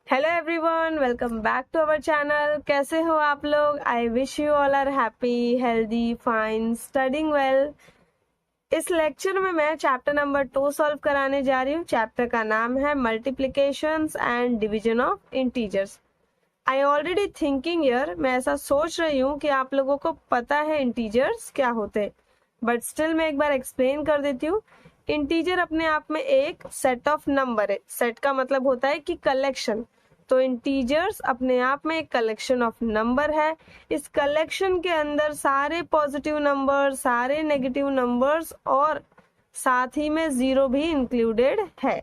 Hello everyone, welcome back to our channel. कैसे हो आप लोग? I wish you all are happy, healthy, fine, studying well. इस lecture में मैं चैप्टर नंबर 2 सॉल्व कराने जा रही हूँ। चैप्टर का नाम है multiplications and division of integers. I already thinking year, मैं ऐसा सोच रही हूँ कि आप लोगों को पता है इंटीजर्स क्या होते हैं, बट स्टिल मैं एक बार एक्सप्लेन कर देती हूँ। इंटीजर अपने आप में एक सेट ऑफ नंबर है। सेट का मतलब होता है कि कलेक्शन। तो इंटीजर्स अपने आप में एक कलेक्शन ऑफ नंबर है। इस कलेक्शन के अंदर सारे पॉजिटिव नंबर, सारे नेगेटिव नंबर्स और साथ ही में जीरो भी इंक्लूडेड है।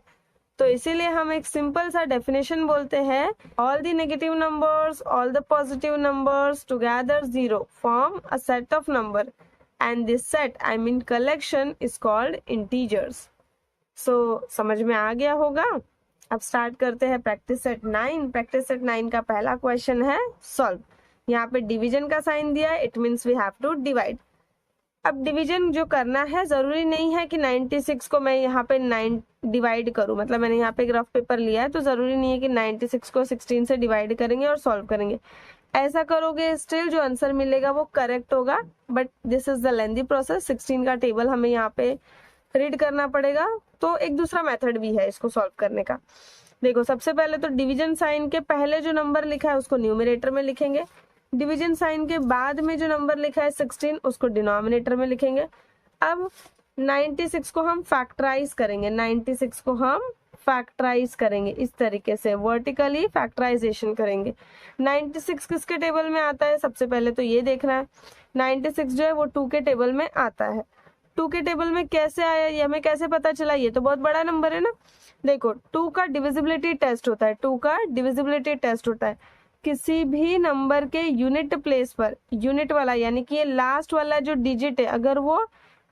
तो इसीलिए हम एक सिंपल सा डेफिनेशन बोलते हैं, all the negative numbers, all the positive numbers together zero form a set of number and this set, I mean collection, is called integers. So समझ में आ गया होगा। अब स्टार्ट करते हैं प्रैक्टिस सेट 9। प्रैक्टिस सेट 9 का पहला क्वेश्चन है सॉल्व। यहाँ पे डिवीजन का साइन दिया है, it means we have to divide. अब डिवीजन जो करना है, जरूरी नहीं है कि 96 को मैं यहाँ पे 9 डिवाइड करूँ। मतलब मैंने यहाँ पे एक रफ पेपर लिया है, तो जरूरी नहीं है कि 96 को 16 से डिवाइड करेंगे और सॉल्व करेंगे। ऐसा करोगे स्टिल जो आंसर मिलेगा वो करेक्ट होगा, but this is the lengthy process. 16 का टेबल हमें यहाँ पे रीड करना पड़ेगा। तो एक दूसरा मेथड भी है इसको सॉल्व करने का। देखो, सबसे पहले तो डिवीजन साइन के पहले जो नंबर लिखा है उसको न्यूमरेटर में लिखेंगे। डिवीजन साइन के बाद में जो नंबर लिखा है 16, उसको डिनोमिनेटर में लिखेंगे। अब 96 को हम फैक्टराइज करेंगे। 96 को हम फैक्टराइज करेंगे इस तरीके से, वर्टिकली फैक्टराइजेशन करेंगे। 96 किसके टेबल में आता है? सबसे पहले तो ये देखना है। 96 जो है वो 2 के टेबल में आता है। 2 के टेबल में कैसे आया, ये हमें कैसे पता चला? ये तो बहुत बड़ा नंबर है ना। देखो, 2 का डिविजिबिलिटी टेस्ट होता है। 2 का डिविजिबिलिटी टेस्ट होता है किसी भी नंबर के यूनिट प्लेस पर। यूनिट वाला यानी कि ये लास्ट वाला जो डिजिट है, अगर वो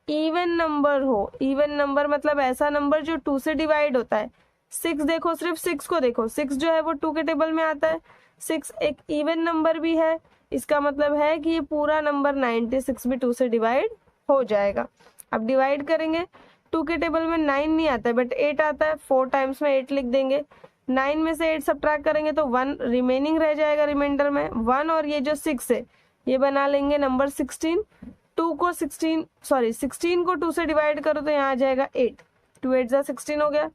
इवन नंबर हो। इवन नंबर मतलब ऐसा नंबर जो 2 से डिवाइड होता है। 6 देखो, सिर्फ 6 को देखो, 6 जो है वो 2 के टेबल में आता है। 6 एक इवन नंबर भी है, इसका मतलब है कि ये पूरा नंबर 96 भी 2 से डिवाइड हो जाएगा। अब डिवाइड करेंगे, 2 के टेबल में 9 नहीं आता है बट 8 आता है। 4 टाइम्स में 8 लिख देंगे। 9 में से 8 सब्ट्रैक्ट करेंगे तो 1 रिमेनिंग रह जाएगा रिमाइंडर में। 1 और ये जो 6 है ये बना लेंगे नंबर 16। 16 को 2 से डिवाइड करो तो यहाँ आ जाएगा 8। 2 8 जा 16 हो गया।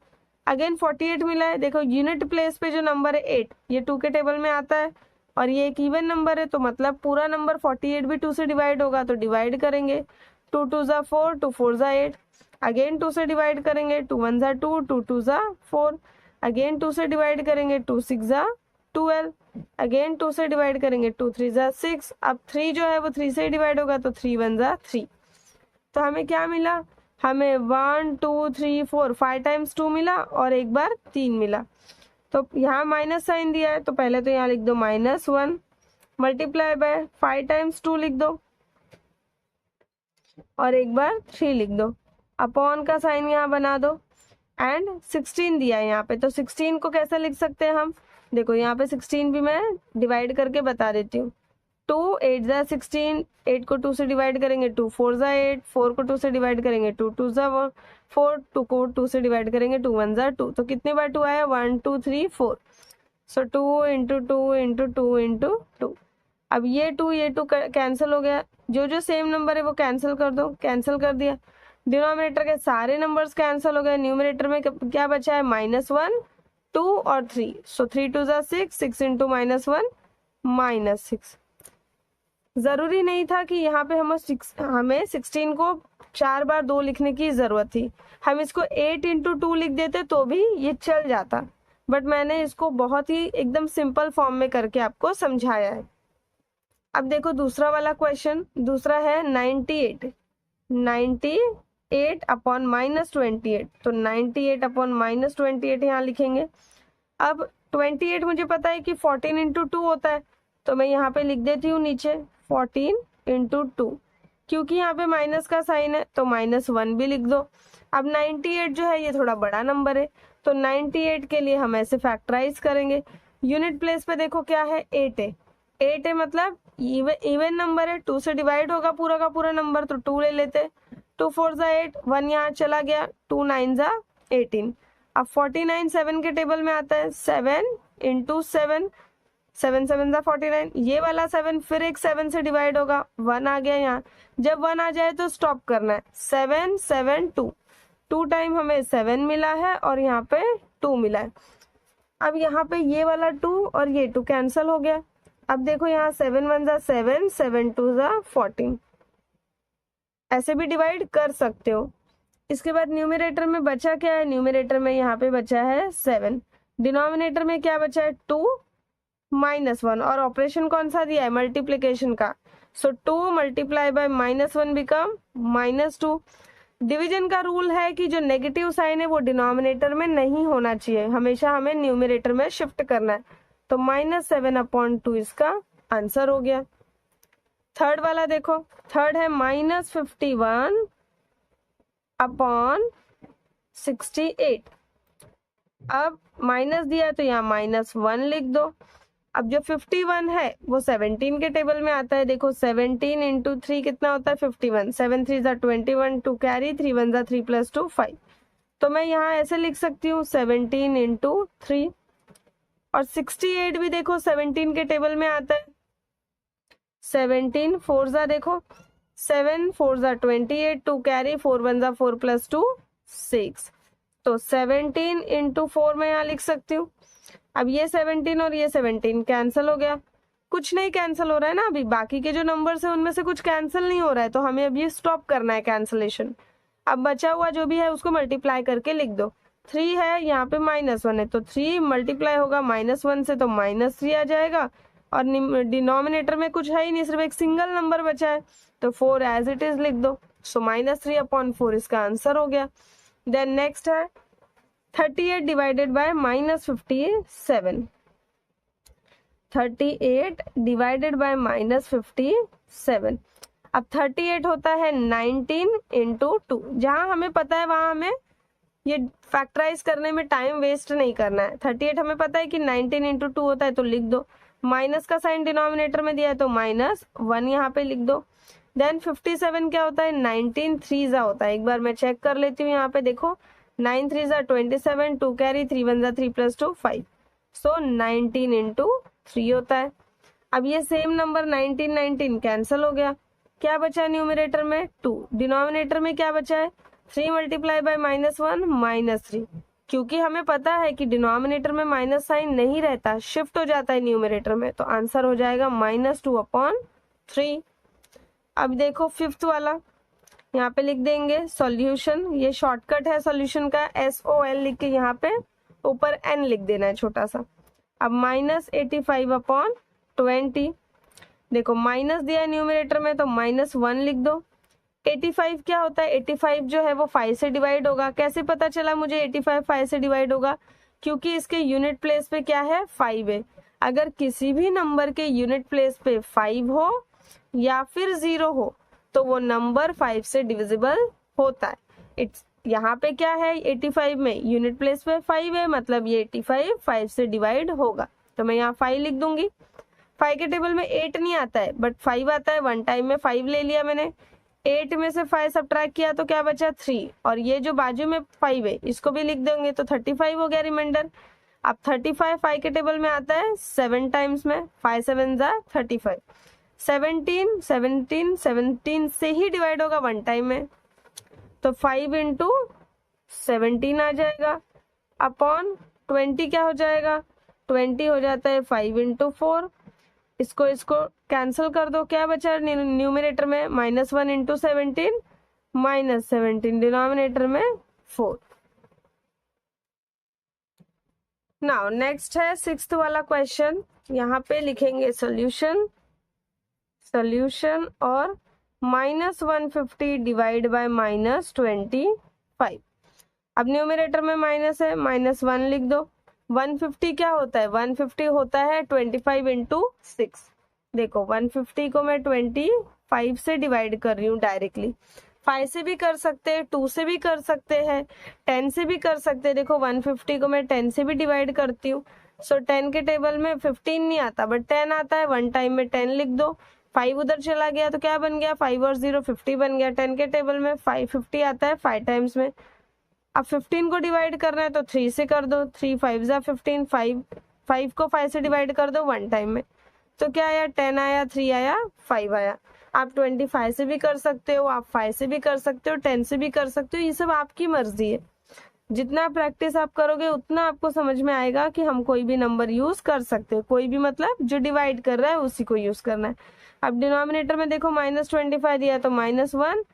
अगेन 48 मिला है। देखो, यूनिट प्लेस पे जो नंबर है 8, ये 2 के टेबल में आता है और ये एक इवन नंबर है, तो मतलब पूरा नंबर 48 भी 2 से डिवाइड होगा। तो डिवाइड करेंगे, 2 2 जा 4, 2 4 जा 8। अगेन 2 से डिवाइड करेंगे, 2 1 जा 2, 2 2 जा 4। अगेन 2 से डिवाइड करेंगे, 2 6 जा 12। अगेन 2 से डिवाइड करेंगे, 2 3 जा 6। अब 3 जो है वो 3 से डिवाइड होगा तो 3 1 जा 3। तो हमें क्या मिला? हमें 1 2 3 4 5 टाइम्स 2 मिला और एक बार 3 मिला। तो यहाँ माइनस साइन दिया है, तो पहले तो यहाँ लिख दो -1 मल्टीप्लाई बाय 5 टाइम्स 2 लिख दो और एक बार 3 लिख दो। अपॉन का साइन यहाँ बना दो एंड 16 दिया है यहाँ पे, तो 16 को कैसे लिख सकते हैं हम? देखो, यहाँ पे 16 भी मैं डिवाइड करके बता देती हूँ। 2 8 जा 16, 8 को 2 से डिवाइड करेंगे 2 4 जा 8, 4 को 2 से डिवाइड करेंगे 2 2 जा 4, 2 को 2 से डिवाइड करेंगे 2 1 जा 2। तो कितने बार 2 आया? 1 2 3 4। सो 2 इंटू 2 इंटू 2 इंटू 2। अब ये 2 कैंसिल हो गया। जो जो सेम नंबर है वो कैंसिल कर दो। कैंसिल कर दिया, डिनोमिनेटर के सारे नंबर्स कैंसिल हो गए। न्यूमरेटर में क्या बचा है? -1 2 और 3। सो 3 2 जा 6, 6 इंटू -1 -6। जरूरी नहीं था कि यहाँ पे हमें 16 को 4 बार 2 लिखने की जरूरत थी। हम इसको 8 इंटू 2 लिख देते तो भी ये चल जाता, बट मैंने इसको बहुत ही एकदम सिंपल फॉर्म में करके आपको समझाया है। अब देखो दूसरा वाला क्वेश्चन। दूसरा है 98 अपॉन -28। तो 98 अपॉन -28 यहाँ लिखेंगे। अब 28 मुझे पता है कि 14 इंटू 2 होता है, तो मैं यहाँ पे लिख देती हूँ नीचे 14 इंटू 2। क्योंकि यहाँ पे माइनस का साइन है तो -1 भी लिख दो। अब 98 जो है ये थोड़ा बड़ा नंबर है, तो 98 के लिए हम ऐसे फैक्टराइज करेंगे। यूनिट प्लेस पे देखो क्या है? 8 है। 8 है मतलब इवन नंबर है, 2 से डिवाइड होगा पूरा का पूरा नंबर, तो 2 ले लेते। 2 4 जा 8, 1 यहाँ चला गया, 2 9 जा 18। अब 49 7 के टेबल में आता है। 7 इंटू 7, 7 7 जा 49, ये वाला 7 फिर एक 7 से डिवाइड होगा, 1 आ गया यहाँ। जब 1 आ जाए तो स्टॉप करना है। 7 7 2, 2 टाइम हमें 7 मिला है और यहाँ पे 2 मिला है। अब यहाँ पे ये वाला 2 और ये 2 कैंसिल हो गया। अब देखो यहाँ 7 1 जा 7, 7 2 जा 14, ऐसे भी डिवाइड कर सकते हो। इसके बाद न्यूमरेटर में बचा क्या है, न्यूमरेटर में यहाँ पे बचा है 7, डिनोमिनेटर में क्या बचा है 2 -1, और ऑपरेशन कौन सा दिया है, मल्टीप्लीकेशन का। सो 2 मल्टीप्लाई बाय -1 बिकम -2। डिवीजन का रूल है कि जो नेगेटिव साइन है वो डिनोमिनेटर में नहीं होना चाहिए, हमेशा हमें न्यूमरेटर में शिफ्ट करना है। तो -7/2 इसका आंसर हो गया। थर्ड वाला देखो, थर्ड है -51/68। अब माइनस दिया तो यहाँ -1 लिख दो। अब जो 51 है वो 17 के टेबल में आता है। देखो 17 इंटू 3 कितना होता है 51, 7 3 जा 21, 2 कैरी, 3 1 जा 3 + 2 5। तो मैं यहाँ ऐसे लिख सकती हूँ 17 इंटू 3। और 68 भी देखो 17 के टेबल में आता है। 17 4 जा देखो 7 4 जा 28, 2 कैरी, 4 1 जा 4 + 2 6। तो 17 इंटू 4 मैं यहाँ लिख सकती हूँ। अब ये 17 और ये 17 कैंसिल हो गया, कुछ नहीं कैंसिल हो रहा है ना, अभी बाकी के जो नंबर्स है उनमें से कुछ कैंसिल नहीं हो रहा है, तो हमें अब ये स्टॉप करना है कैंसिलेशन। अब बचा हुआ जो भी है उसको मल्टीप्लाई करके लिख दो। 3 है यहाँ पे -1 है, तो 3 मल्टीप्लाई होगा -1 से, तो -3 आ जाएगा। और डिनोमिनेटर में कुछ है ही नहीं, सिर्फ एक सिंगल नंबर बचा है, तो 4 एज इट इज लिख दो। सो -3/4 इसका आंसर हो गया। देन नेक्स्ट है 38 डिवाइडेड बाय -57। 38 divided by -57। अब 38 होता है 19 इंटू 2। जहां हमें पता है वहां हमें ये फैक्टराइज करने में टाइम वेस्ट नहीं करना है। 38 हमें पता है कि 19 इंटू 2 होता है, तो लिख दो। माइनस का साइन डिनोमिनेटर में दिया है तो -1 यहाँ पे लिख दो। देन 57 क्या होता है 19 3 जा होता है। एक बार मैं चेक कर लेती हूँ, यहाँ पे देखो 9 3 जा 27, 2 कैरी, 3 1 जा 3 + 2 5। सो 19 इंटू 3 होता है। अब ये सेम नंबर 19 19 कैंसिल हो गया, क्या बचा है न्यूमरेटर में 2, डिनोमिनेटर में क्या बचा है 3 मल्टीप्लाई बाय -1 -3। क्योंकि हमें पता है कि डिनोमिनेटर में माइनस साइन नहीं रहता, शिफ्ट हो जाता है न्यूमरेटर में, तो आंसर हो जाएगा -2/3। अब देखो फिफ्थ वाला, यहाँ पे लिख देंगे सॉल्यूशन। ये शॉर्टकट है सॉल्यूशन का, SOL लिख के यहाँ पे ऊपर n लिख देना है छोटा सा। अब -85/20। देखो माइनस दिया है न्यूमरेटर में तो -1 लिख दो। 85 क्या होता है, 85 जो है वो 5 से डिवाइड होगा। कैसे पता चला मुझे 85 5 से डिवाइड होगा, क्योंकि इसके यूनिट प्लेस पे क्या है 5 है। अगर किसी भी नंबर के यूनिट प्लेस पे 5 हो या फिर 0 हो तो वो नंबर 5 से डिविजिबल होता है। इट्स यहाँ पे क्या है 85 में यूनिट प्लेस पे 5 है, मतलब ये 85 5 से डिवाइड होगा। तो मैं यहाँ 5 लिख दूंगी। 5 के टेबल में 8 नहीं आता है बट 5 आता है। 1 टाइम में 5 ले लिया मैंने, 8 में से 5 सब्ट्रैक्ट किया तो क्या बचा 3, और ये जो बाजू में 5 है इसको भी लिख देंगे तो 35 हो गया रिमाइंडर। अब 35 5 के टेबल में आता है 7 टाइम्स में, 5 7 जा 35। 17 से ही डिवाइड होगा 1 टाइम में, तो 5 इंटू 17 आ जाएगा अपॉन 20 क्या हो जाएगा 20 हो जाता है 5 इंटू 4। इसको कैंसिल कर दो, क्या बचा न्यूमरेटर में -1 इंटू 17 -17, डिनोमिनेटर में 4। नाउ नेक्स्ट है सिक्स्थ वाला क्वेश्चन। यहाँ पे लिखेंगे सॉल्यूशन और -150 डिवाइड बाय -25। अब न्यूमरेटर में माइनस है, -1 लिख दो। 150 क्या होता है 150 होता है 25 इंटू 6। देखो 150 को मैं 25 से डिवाइड कर रही हूँ डायरेक्टली। 5 से भी कर सकते हैं, 2 से भी कर सकते हैं, 10 से भी कर सकते हैं। देखो 150 को मैं 10 से भी डिवाइड करती हूँ। सो 10 के टेबल में 15 नहीं आता बट 10 आता है। 1 टाइम में 10 लिख दो। 5 उधर चला गया तो क्या बन गया 5 और 0 50 बन गया। 10 के टेबल में 550 आता है 5 टाइम्स में। अब 15 को डिवाइड करना है तो 3 से कर दो। 3 5 जा 15, 5 5 को 5 से डिवाइड कर दो 1 टाइम में, तो क्या आया 10 आया, 3 आया, 5 आया। आप 25 से भी कर सकते हो, आप 5 से भी कर सकते हो, 10 से भी कर सकते हो, ये सब आपकी मर्जी है। जितना प्रैक्टिस आप करोगे उतना आपको समझ में आएगा कि हम कोई भी नंबर यूज कर सकते हैं, कोई भी मतलब जो डिवाइड कर रहा है उसी को यूज करना है। अब डिनोमिनेटर में देखो -25 दिया तो -1,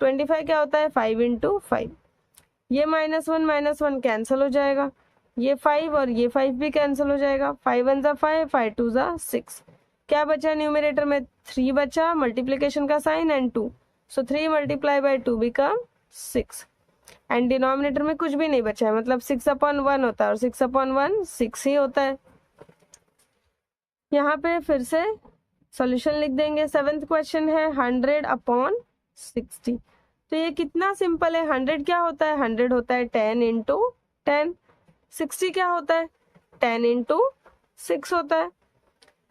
25 क्या होता है 5 × 5, ये -1 कैंसिल हो जाएगा, ये 5 और ये 5 भी कैंसिल हो जाएगा, 5 1 ज़ा 5, 5 2 ज़ा 6, क्या बचा न्यूमरेटर में 3 बचा, मल्टीप्लिकेशन का sign and 2, so 3 × 2 become 6, and denominator में कुछ भी नहीं बचा है, मतलब 6/1 होता है और 6/1 6 ही होता है। यहाँ पे फिर से सॉल्यूशन लिख देंगे। 7th क्वेश्चन है 100/60, तो ये कितना सिंपल है। 100 क्या होता है, 100 होता है 10 × 10, 60 क्या होता है 10 × 6 होता है।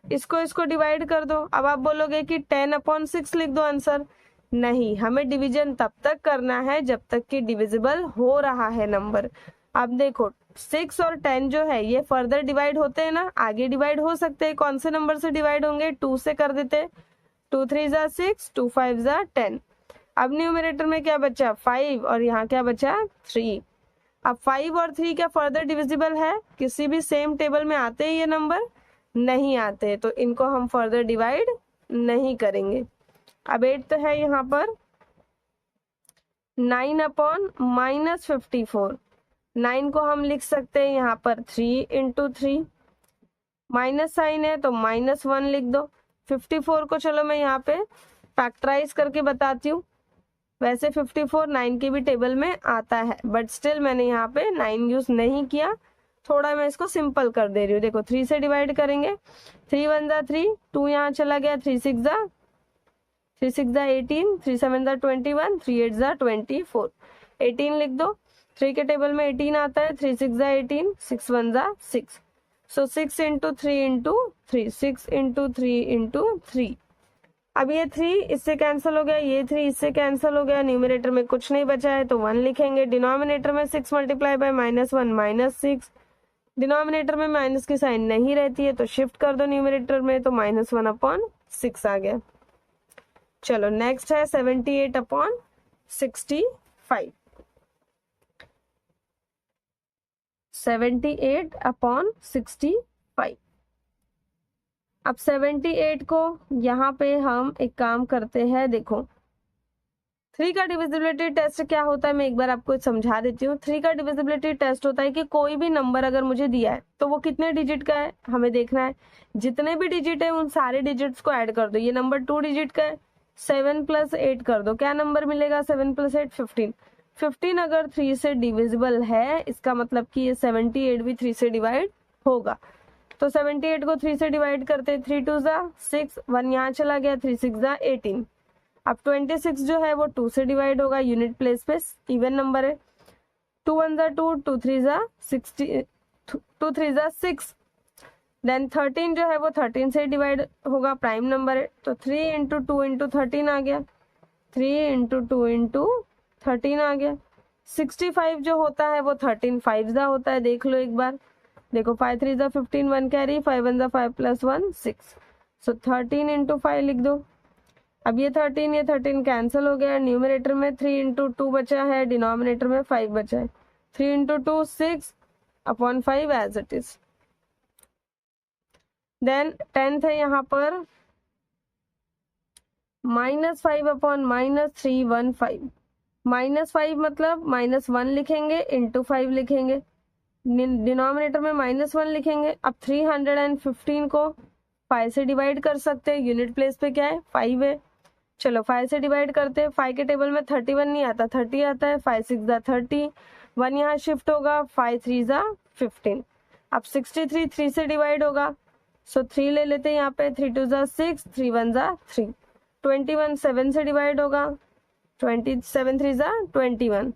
इसको डिवाइड कर दो। अब आप बोलोगे कि 10/6 लिख दो आंसर, नहीं, हमें डिवीजन तब तक करना है जब तक कि डिविजिबल हो रहा है नंबर। अब देखो 6 और 10 जो है ये फर्दर डिवाइड होते हैं ना, आगे डिवाइड हो सकते हैं। कौन से नंबर से डिवाइड होंगे, 2 से कर देते, 2 3 ज़ा 6, 2 5 ज़ा 10। अब न्यूमरेटर में क्या बचा 5 और यहाँ क्या बचा 3। अब 5 और 3 क्या फर्दर डिविजिबल है, किसी भी सेम टेबल में आते हैं ये नंबर, नहीं आते, तो इनको हम फर्दर डिवाइड नहीं करेंगे। अब 8 तो है यहाँ पर 9/-54, 9 को हम लिख सकते हैं यहाँ पर 3 × 3, माइनस साइन है तो -1 लिख दो। 54 को चलो मैं यहाँ पे फैक्टराइज करके बताती हूँ। वैसे 54 9 के भी टेबल में आता है, बट स्टिल मैंने यहाँ पे 9 यूज नहीं किया, थोड़ा मैं इसको सिंपल कर दे रही हूँ। देखो 3 से डिवाइड करेंगे, 3 1 ज़ा 3, 2 यहाँ चला गया, 3 6 ज़ा 18, 3 7 ज़ा 21, 3 8 ज़ा 24, 18 लिख दो। 3 के टेबल में 18 आता है, 3 6 ज़ा 18, 6 1 ज़ा 6, सो 6 × 3 × 3, 6 × 3 × 3। अब ये 3 इससे कैंसिल हो गया, ये 3 इससे कैंसिल हो गया, न्यूमरेटर में कुछ नहीं बचा है तो 1 लिखेंगे। डिनोमिनेटर में 6 × -1 -6, डिनोमिनेटर में माइनस की साइन नहीं रहती है तो शिफ्ट कर दो न्यूमरेटर में, तो -1/6 आ गया। चलो नेक्स्ट है 78/65, 78/65। अब 78 को यहाँ पे हम एक काम करते हैं, देखो 3 का डिविजिबिलिटी टेस्ट क्या होता है मैं एक बार आपको समझा देती हूँ। 3 का डिविजिबिलिटी टेस्ट होता है कि कोई भी नंबर अगर मुझे दिया है तो वो कितने डिजिट का है हमें देखना है। जितने भी डिजिट है उन सारे डिजिट्स को ऐड कर दो। ये नंबर 2 डिजिट का है, 7 + 8 कर दो, क्या नंबर मिलेगा 7 + 8 15। 15 अगर 3 से डिविजिबल है इसका मतलब कि ये 78 भी 3 से डिवाइड होगा। तो 78 को 3 से डिवाइड करते हैं, 3 2 ज़ा 6, 1 यहाँ चला गया, 3 6 ज़ा 18। अब 26 जो है वो 2 से डिवाइड होगा, यूनिट प्लेस पे इवन नंबर है, 2 1 ज़ा 2, 2 3 ज़ा 60, 2 3 ज़ा 6। देन 13 जो है वो 13 से डिवाइड होगा, प्राइम नंबर है, तो 3 × 2 × 13 आ गया, 3 × 2 × 13 आ गया। 65 जो होता है वो 13 5 ज़ा होता है, देख लो एक बार, देखो 5 3 ज़ा 15, 1 कैरी, 5 1 ज़ा 5 + 1 6, सो 13 × 5 लिख दो। अब ये 13 कैंसिल हो गया, न्यूमरेटर में 3 × 2 बचा है, डिनोमिनेटर में 5 बचा है, 3 × 2 6/5 as it is. Then 10th है यहाँ पर -5/-315, -5 मतलब -1 लिखेंगे × 5 लिखेंगे, डिनोमिनेटर में -1 लिखेंगे। अब 315 को 5 से डिवाइड कर सकते हैं, यूनिट प्लेस पे क्या है 5 है, चलो 5 से डिवाइड करते हैं। 5 के टेबल में 31 नहीं आता, 30 आता है, 5 6 ज़ा 30, 1 यहाँ शिफ्ट होगा, 5 3 ज़ा 15। अब 63 3 से डिवाइड होगा, सो 3 ले लेते हैं यहाँ पे, 3 2 ज़ा 6, 3 1 ज़ा 3। 21 7 से डिवाइड होगा, 27 3 ज़ा 21,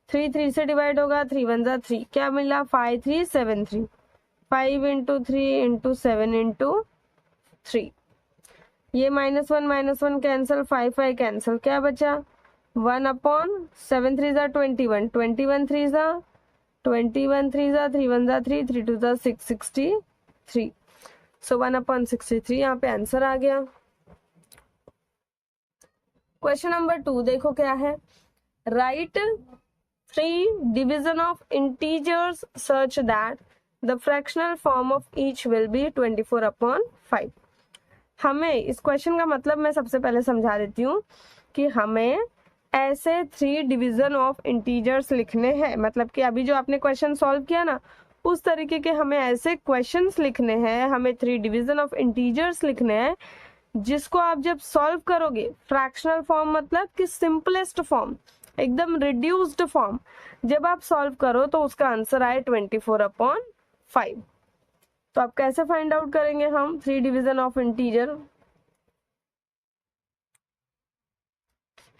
3 3 से डिवाइड होगा, 3 1 ज़ा 3, क्या मिला 5 3 7 3, 5 × 3 × 7 × 3, ये -1 कैंसिल, 5 5 कैंसिल, क्या बचा 1/7 3 ज़ा 21, 21 3 ज़ा 3 1 ज़ा 3, 3 2 ज़ा 6, 3। सो 1/63 यहाँ पे आंसर आ गया। क्वेश्चन नंबर 2 देखो क्या है, right 3 division of integers such that the fractional form of each will be 24/5। हमें इस क्वेश्चन का मतलब मैं सबसे पहले समझा देती हूँ कि हमें ऐसे 3 डिवीजन ऑफ इंटीजर्स लिखने हैं, मतलब कि अभी जो आपने क्वेश्चन सॉल्व किया ना उस तरीके के हमें ऐसे क्वेश्चंस लिखने हैं, हमें 3 डिवीजन ऑफ इंटीजर्स लिखने हैं जिसको आप जब सॉल्व करोगे फ्रैक्शनल फॉर्म मतलब कि सिंपलेस्ट फॉर्म, एकदम रिड्यूस्ड फॉर्म, जब आप सॉल्व करो तो उसका आंसर आए 24/5। तो आप कैसे फाइंड आउट करेंगे हम 3 डिवीजन ऑफ इंटीजर?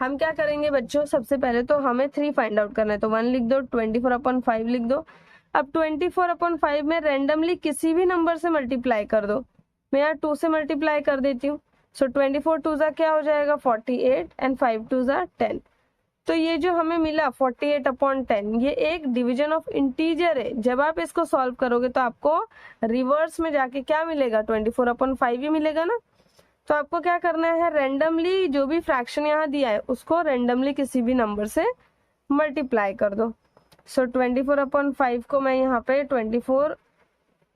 हम क्या करेंगे बच्चों, सबसे पहले तो हमें 3 फाइंड आउट करना है, तो 1 लिख दो, 24/5 लिख दो। अब 24/5 में रेंडमली किसी भी नंबर से मल्टीप्लाई कर दो। मैं यहाँ 2 से मल्टीप्लाई कर देती हूँ। सो 24 2 जा क्या हो जाएगा 48 एंड 5 2 जा 10। तो ये जो हमें मिला 48/10 ये एक डिवीजन ऑफ इंटीजर है। जब आप इसको सॉल्व करोगे तो आपको रिवर्स में जाके क्या मिलेगा 24/5 ही मिलेगा ना। तो आपको क्या करना है, रेंडमली जो भी फ्रैक्शन यहाँ दिया है उसको रेंडमली किसी भी नंबर से मल्टीप्लाई कर दो। सो 24/5 को मैं यहाँ पे 24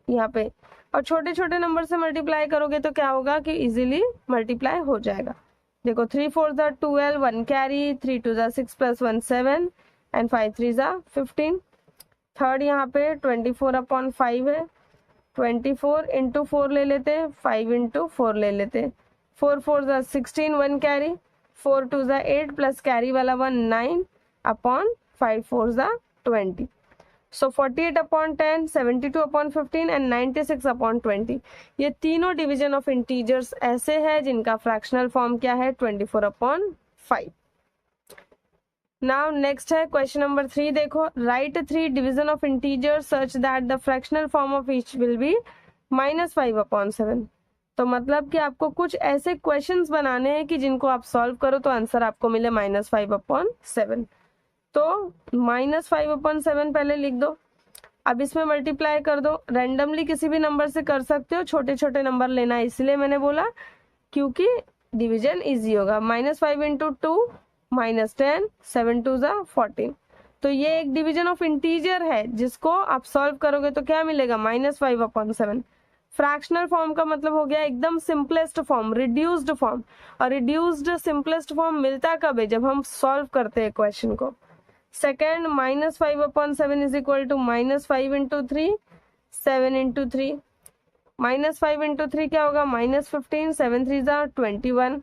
यहाँ पे और छोटे छोटे नंबर से मल्टीप्लाई करोगे तो क्या होगा कि इजीली मल्टीप्लाई हो जाएगा। देखो 3 4 जा 12, 1 कैरी, 3 2 जा 6 + 1 7 एंड 5 3 जा 15। थर्ड यहाँ पे 24/5 है, 24 इंटू 4 ले लेते, 5 इंटू 4 ले लेते, 4 4 जा 16, 1 कैरी, 4 2 जा 8 प्लस कैरी वाला 1 9/5 4 जा 20। सो 48/10, 72/15 एंड 96/20 ये तीनों डिवीजन ऑफ इंटीजर्स ऐसे हैं जिनका फ्रैक्शनल फॉर्म क्या है 24/5। नाउ नेक्स्ट है क्वेश्चन नंबर 3 देखो, right 3 division of integers such that the fractional form of each will be -5/7। तो मतलब कि आपको कुछ ऐसे क्वेश्चंस बनाने हैं कि जिनको आप सॉल्व करो तो आंसर आपको मिले -5/7। तो -5/7 पहले लिख दो। अब इसमें मल्टीप्लाई कर दो, रेंडमली किसी भी नंबर से कर सकते हो, छोटे छोटे नंबर लेना है इसलिए मैंने बोला क्योंकि डिवीजन इजी होगा। -5 इंटू 2 -10, 7 2 जा 14। तो ये एक डिवीजन ऑफ इंटीजर है जिसको आप सॉल्व करोगे तो क्या मिलेगा -5/7। फ्रैक्शनल फॉर्म का मतलब हो गया एकदम सिंपलेस्ट फॉर्म, रिड्यूस्ड फॉर्म। और रिड्यूस्ड सिंपलेस्ट फॉर्म मिलता कब है, जब हम सॉल्व करते हैं क्वेश्चन को। Second -5/7 is equal to -5 into 3, 7 into 3। -5 into 3 क्या होगा -15, 7 3 जा 21।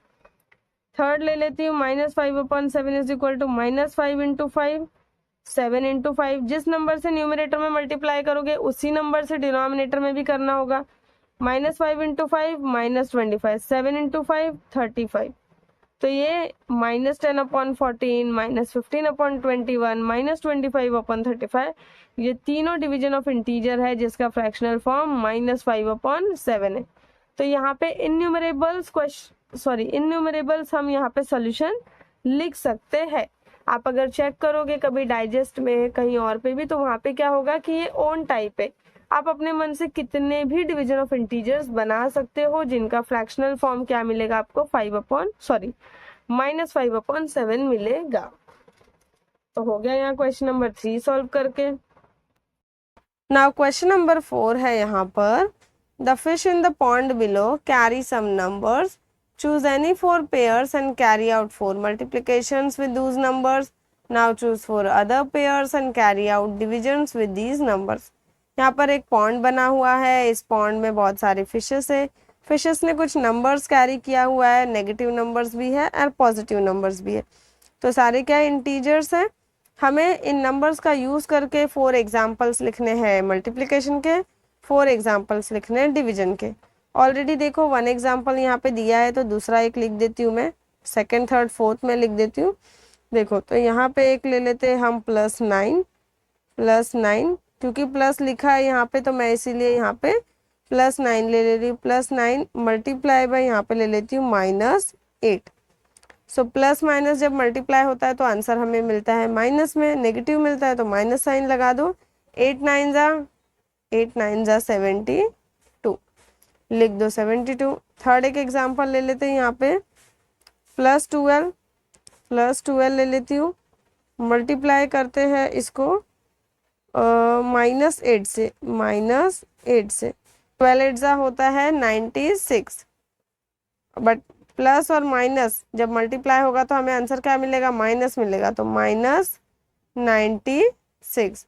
थर्ड ले लेती हूँ -5/7 is equal to -5 into 5, 7 into 5। जिस नंबर से न्यूमरेटर में मल्टीप्लाई करोगे उसी नंबर से डिनोमिनेटर में भी करना होगा। -5 इंटू 5 -25, 7 इंटू 5 35। तो ये -10/14, -15/21, -25/35 ये तीनों डिवीजन ऑफ इंटीजर है जिसका फ्रैक्शनल फॉर्म -5/7 है। तो यहाँ पे इन्यूमरेबल्स हम यहाँ पे सोल्यूशन लिख सकते हैं। आप अगर चेक करोगे कभी डाइजेस्ट में कहीं और पे भी तो वहाँ पे क्या होगा कि ये ओन टाइप है। आप अपने मन से कितने भी डिवीजन ऑफ इंटीजर्स बना सकते हो जिनका फ्रैक्शनल फॉर्म क्या मिलेगा आपको -5/7 मिलेगा। तो हो गया यहाँ क्वेश्चन नंबर 3 सॉल्व करके। नाउ क्वेश्चन नंबर 4 है यहाँ पर, the fish in the pond below carry some numbers, choose any 4 pairs and carry out 4 multiplications with those numbers. Now choose 4 other pairs and carry out divisions with these numbers. यहाँ पर एक pond बना हुआ है, इस pond में बहुत सारे फिशेस है। फिशेस ने कुछ नंबर्स कैरी किया हुआ है, नेगेटिव नंबर्स भी है और पॉजिटिव नंबर्स भी है। तो सारे क्या इंटीजर्स हैं। हमें इन नंबर्स का यूज़ करके 4 एग्जाम्पल्स लिखने हैं मल्टीप्लिकेशन के, 4 एग्जाम्पल्स लिखने हैं डिविजन के। ऑलरेडी देखो 1 एग्जाम्पल यहाँ पे दिया है तो दूसरा एक लिख देती हूँ मैं, सेकंड थर्ड फोर्थ में लिख देती हूँ। देखो तो यहाँ पे एक ले लेते हैं हम +9, क्योंकि प्लस लिखा है यहाँ पे तो मैं इसीलिए यहाँ पे +9 ले रही हूँ। +9 मल्टीप्लाई बाय यहाँ पे ले लेती हूँ -8। सो प्लस माइनस जब मल्टीप्लाई होता है तो आंसर हमें मिलता है माइनस में, नेगेटिव मिलता है तो माइनस साइन लगा दो। 8 9 जा 72, लिख दो 72। थर्ड एक एग्जांपल ले लेते हैं यहाँ पे, +12 ले लेती हूँ, मल्टीप्लाई करते हैं इसको -8 से, -8 से 12 8 होता है 96, बट प्लस और माइनस जब मल्टीप्लाई होगा तो हमें आंसर क्या मिलेगा, माइनस मिलेगा, तो -96।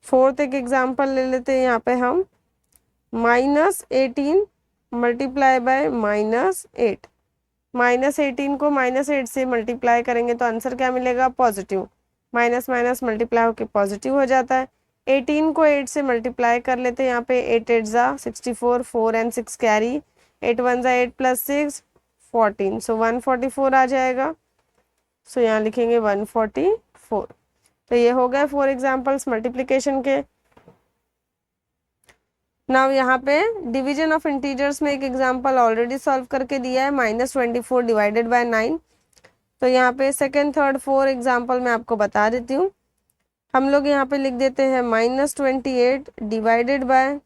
फोर्थ एक एग्जांपल ले लेते हैं यहाँ पे हम, -18 मल्टीप्लाई बाय -8, -18 को -8 से मल्टीप्लाई करेंगे तो आंसर क्या मिलेगा, पॉजिटिव, माइनस माइनस मल्टीप्लाई होके पॉजिटिव हो जाता है। 18 को 8 से मल्टीप्लाई कर लेते हैं यहाँ पे, 8 8 64, 4 and 6 कैरी, 8 1 8 + 6 14, सो 144 आ जाएगा। सो यहाँ लिखेंगे 144। तो ये हो गए 4 एग्जाम्पल्स मल्टीप्लिकेशन के। नाउ यहाँ पे डिवीजन ऑफ इंटीजर्स में एक एग्जाम्पल ऑलरेडी सॉल्व करके दिया है, -24 डिवाइडेड बाय 9। तो यहाँ पे सेकेंड थर्ड 4 एग्जाम्पल मैं आपको बता देती हूँ। हम लोग यहाँ पे लिख देते हैं -28 डिवाइडेड बाय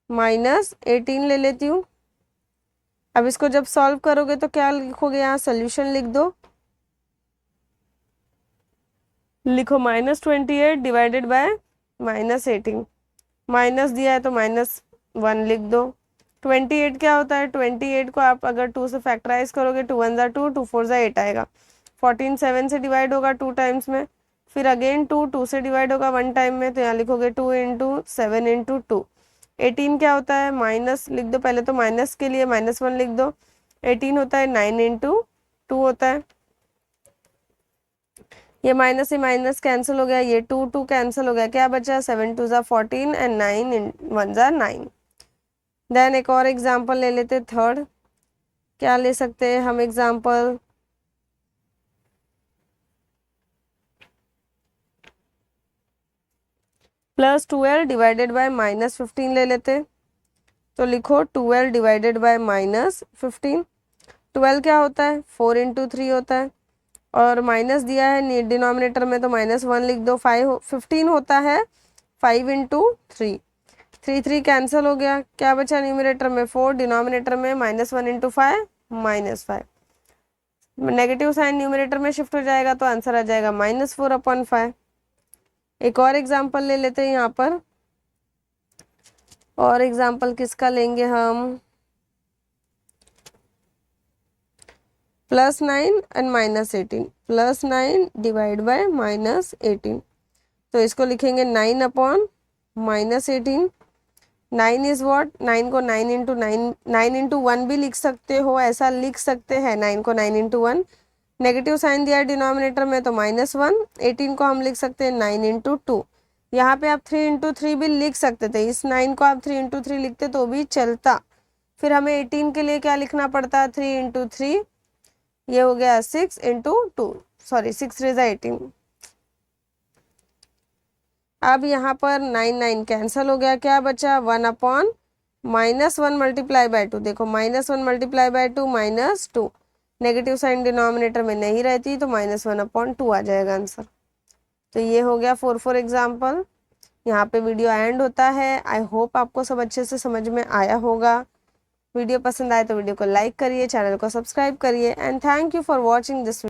-18 ले लेती हूँ। अब इसको जब सॉल्व करोगे तो क्या लिखोगे, यहाँ सोल्यूशन लिख दो, लिखो -28 डिवाइडेड बाय -18, माइनस दिया है तो -1 लिख दो। 28 क्या होता है, 28 को आप अगर 2 से फैक्टराइज करोगे, 2 1 2, 2 4 8 आएगा। 14 7 से डिवाइड होगा 2 टाइम्स में, फिर अगेन 2 से डिवाइड होगा 1 टाइम में, तो यहाँ लिखोगे 2 × 7 × 2। 18 क्या होता है, माइनस लिख दो, पहले तो माइनस के लिए -1 लिख दो। 18 होता है 9 × 2 होता है, ये माइनस से माइनस कैंसिल हो गया, ये 2 2 कैंसिल हो गया, क्या बचा, 7 2 14 and 9 1 9। देन एक और एग्जांपल ले लेते, थर्ड क्या ले सकते हैं हम एग्जांपल, +12 डिवाइडेड बाय -15 ले लेते। तो लिखो 12 डिवाइडेड बाय -15। 12 क्या होता है, 4 × 3 होता है, और माइनस दिया है डिनोमिनेटर में तो -1 लिख दो। 15 होता है 5 × 3, 3 3 कैंसिल हो गया, क्या बचा न्यूमरेटर में 4, डिनोमिनेटर में -1 × 5 -5, नेगेटिव साइन न्यूमरेटर में शिफ्ट हो जाएगा तो आंसर आ जाएगा -4/5। एक और एग्जांपल ले लेते हैं यहाँ पर, और एग्जांपल किसका लेंगे हम, +9 and -18, +9 डिवाइड बाय -18, तो इसको लिखेंगे 9/-18। 9 इज व्हाट, 9 को 9 × 9, 9 × 1 भी लिख सकते हो, ऐसा लिख सकते हैं 9 को 9 × 1। नेगेटिव साइन दिया है डिनोमिनेटर में तो -1। 18 को हम लिख सकते हैं 9 × 2। यहाँ पे आप 3 × 3 भी लिख सकते थे, इस 9 को आप 3 × 3 लिखते तो भी चलता। फिर हमें 18 के लिए क्या लिखना पड़ता है, 3 × 3, ये हो गया 6 × 2, सॉरी 6 3 18। अब यहाँ पर 9 9 कैंसिल हो गया, क्या बचा 1/-1 मल्टीप्लाई बाय 2। देखो -1 multiply by 2 -2, negative sign denominator में नहीं रहती तो -1/2 आ जाएगा आंसर। तो ये हो गया 4 एग्जाम्पल। यहाँ पे वीडियो एंड होता है। आई होप आपको सब अच्छे से समझ में आया होगा। वीडियो पसंद आए तो वीडियो को लाइक करिए, चैनल को सब्सक्राइब करिए, and thank you for watching this.